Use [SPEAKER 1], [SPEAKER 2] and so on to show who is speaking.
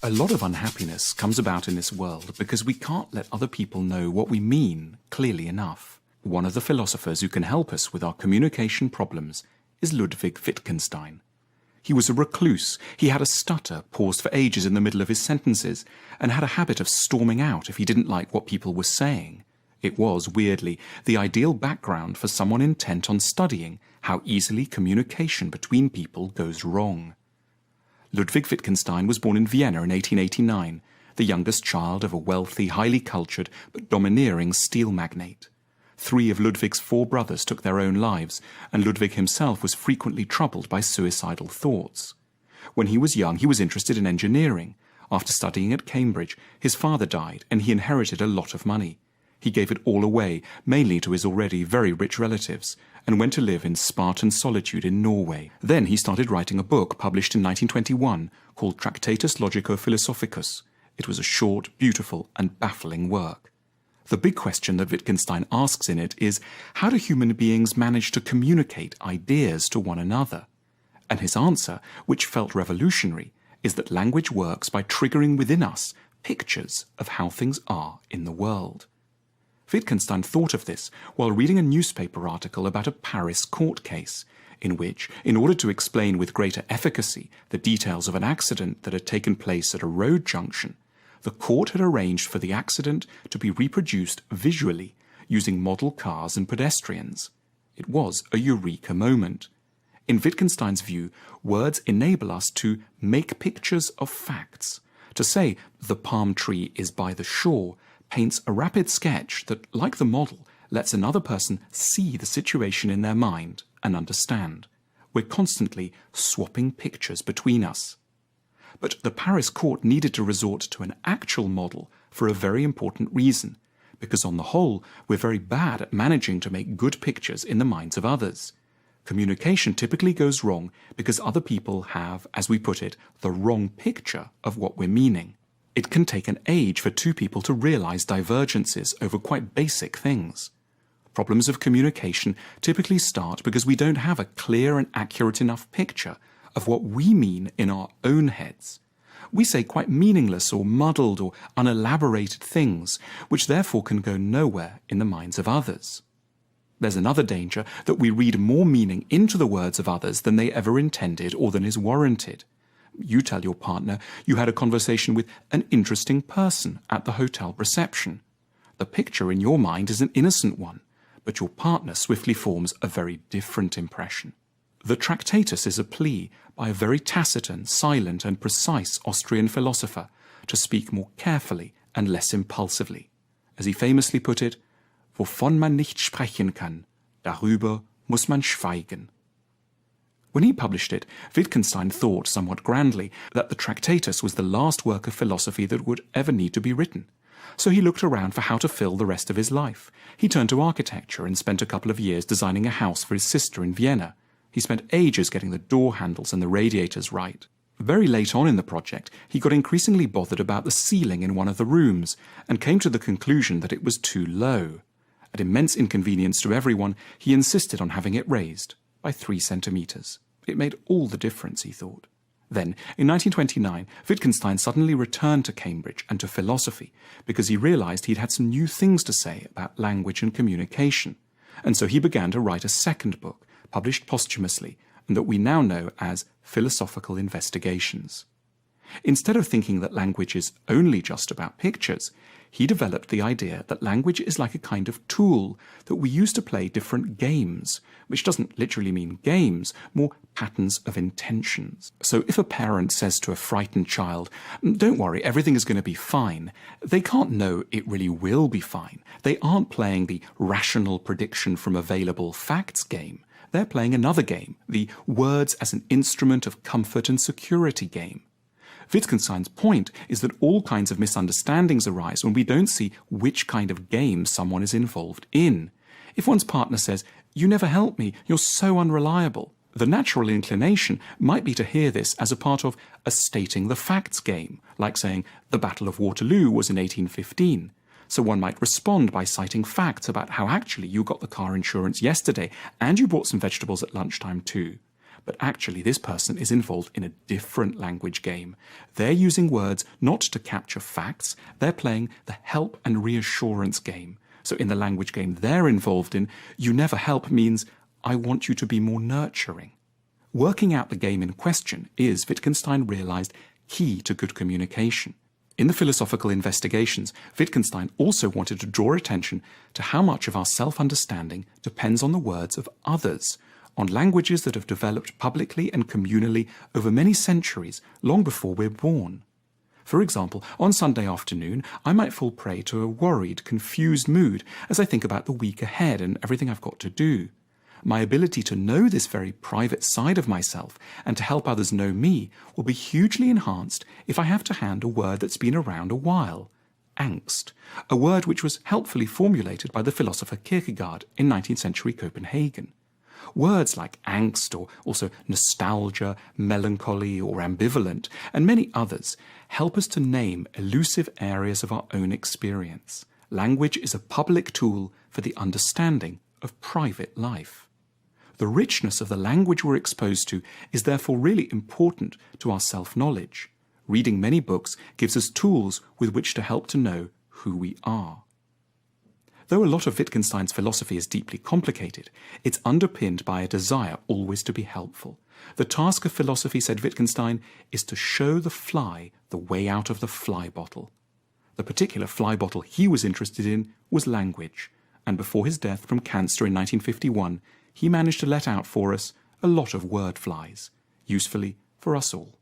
[SPEAKER 1] A lot of unhappiness comes about in this world because we can't let other people know what we mean clearly enough. One of the philosophers who can help us with our communication problems is Lودویگ Wittgenstein. He was a recluse, he had a stutter, paused for ages in the middle of his sentences, and had a habit of storming out if he didn't like what people were saying. It was, weirdly, the ideal background for someone intent on studying how easily communication between people goes wrong. Lودویگ Wittgenstein was born in Vienna in 1889, the youngest child of a wealthy, highly cultured, but domineering steel magnate. 3 of Ludwig's 4 brothers took their own lives, and Lودویگ himself was frequently troubled by suicidal thoughts. When he was young, he was interested in engineering. After studying at Cambridge, his father died, and he inherited a lot of money. He gave it all away, mainly to his already very rich relatives, and went to live in Spartan solitude in Norway. Then he started writing a book published in 1921 called Tractatus Logico-Philosophicus. It was a short, beautiful, and baffling work. The big question that Wittgenstein asks in it is, how do human beings manage to communicate ideas to one another? And his answer, which felt revolutionary, is that language works by triggering within us pictures of how things are in the world. Wittgenstein thought of this while reading a newspaper article about a Paris court case, in which, in order to explain with greater efficacy the details of an accident that had taken place at a road junction, the court had arranged for the accident to be reproduced visually using model cars and pedestrians. It was a eureka moment. In Wittgenstein's view, words enable us to make pictures of facts. To say, the palm tree is by the shore, paints a rapid sketch that, like the model, lets another person see the situation in their mind and understand. We're constantly swapping pictures between us. But the Paris court needed to resort to an actual model for a very important reason, because on the whole, we're very bad at managing to make good pictures in the minds of others. Communication typically goes wrong because other people have, as we put it, the wrong picture of what we're meaning. It can take an age for 2 people to realize divergences over quite basic things. Problems of communication typically start because we don't have a clear and accurate enough picture of what we mean in our own heads. We say quite meaningless or muddled or unelaborated things, which therefore can go nowhere in the minds of others. There's another danger that we read more meaning into the words of others than they ever intended or than is warranted. You tell your partner you had a conversation with an interesting person at the hotel reception. The picture in your mind is an innocent one, but your partner swiftly forms a very different impression. The Tractatus is a plea by a very taciturn, silent and precise Austrian philosopher to speak more carefully and less impulsively. As he famously put it, wovon man nicht sprechen kann, darüber muss man schweigen. When he published it, Wittgenstein thought somewhat grandly that the Tractatus was the last work of philosophy that would ever need to be written. So he looked around for how to fill the rest of his life. He turned to architecture and spent a couple of years designing a house for his sister in Vienna. He spent ages getting the door handles and the radiators right. Very late on in the project, he got increasingly bothered about the ceiling in one of the rooms and came to the conclusion that it was too low. At immense inconvenience to everyone, he insisted on having it raised by 3 centimeters. It made all the difference, he thought. Then, in 1929, Wittgenstein suddenly returned to Cambridge and to philosophy because he realized he'd had some new things to say about language and communication. And so he began to write a second book, published posthumously, and that we now know as Philosophical Investigations. Instead of thinking that language is only just about pictures, he developed the idea that language is like a kind of tool that we use to play different games, which doesn't literally mean games, more patterns of intentions. So if a parent says to a frightened child, "Don't worry, everything is going to be fine," they can't know it really will be fine. They aren't playing the rational prediction from available facts game. They're playing another game, the words as an instrument of comfort and security game. Wittgenstein's point is that all kinds of misunderstandings arise when we don't see which kind of game someone is involved in. If one's partner says, "You never help me, you're so unreliable," the natural inclination might be to hear this as a part of a stating the facts game, like saying the Battle of Waterloo was in 1815. So one might respond by citing facts about how actually you got the car insurance yesterday and you bought some vegetables at lunchtime too. But actually, this person is involved in a different language game. They're using words not to capture facts, they're playing the help and reassurance game. So in the language game they're involved in, you never help means, I want you to be more nurturing. Working out the game in question is, Wittgenstein realized, key to good communication. In the philosophical investigations, Wittgenstein also wanted to draw attention to how much of our self-understanding depends on the words of others, on languages that have developed publicly and communally over many centuries, long before we're born. For example, on Sunday afternoon, I might fall prey to a worried, confused mood as I think about the week ahead and everything I've got to do. My ability to know this very private side of myself and to help others know me will be hugely enhanced if I have to hand a word that's been around a while. Angst, a word which was helpfully formulated by the philosopher Kierkegaard in 19th century Copenhagen. Words like angst, or also nostalgia, melancholy, or ambivalent, and many others, help us to name elusive areas of our own experience. Language is a public tool for the understanding of private life. The richness of the language we're exposed to is therefore really important to our self-knowledge. Reading many books gives us tools with which to help to know who we are. Though a lot of Wittgenstein's philosophy is deeply complicated, it's underpinned by a desire always to be helpful. The task of philosophy, said Wittgenstein, is to show the fly the way out of the fly bottle. The particular fly bottle he was interested in was language, and before his death from cancer in 1951, he managed to let out for us a lot of word flies, usefully for us all.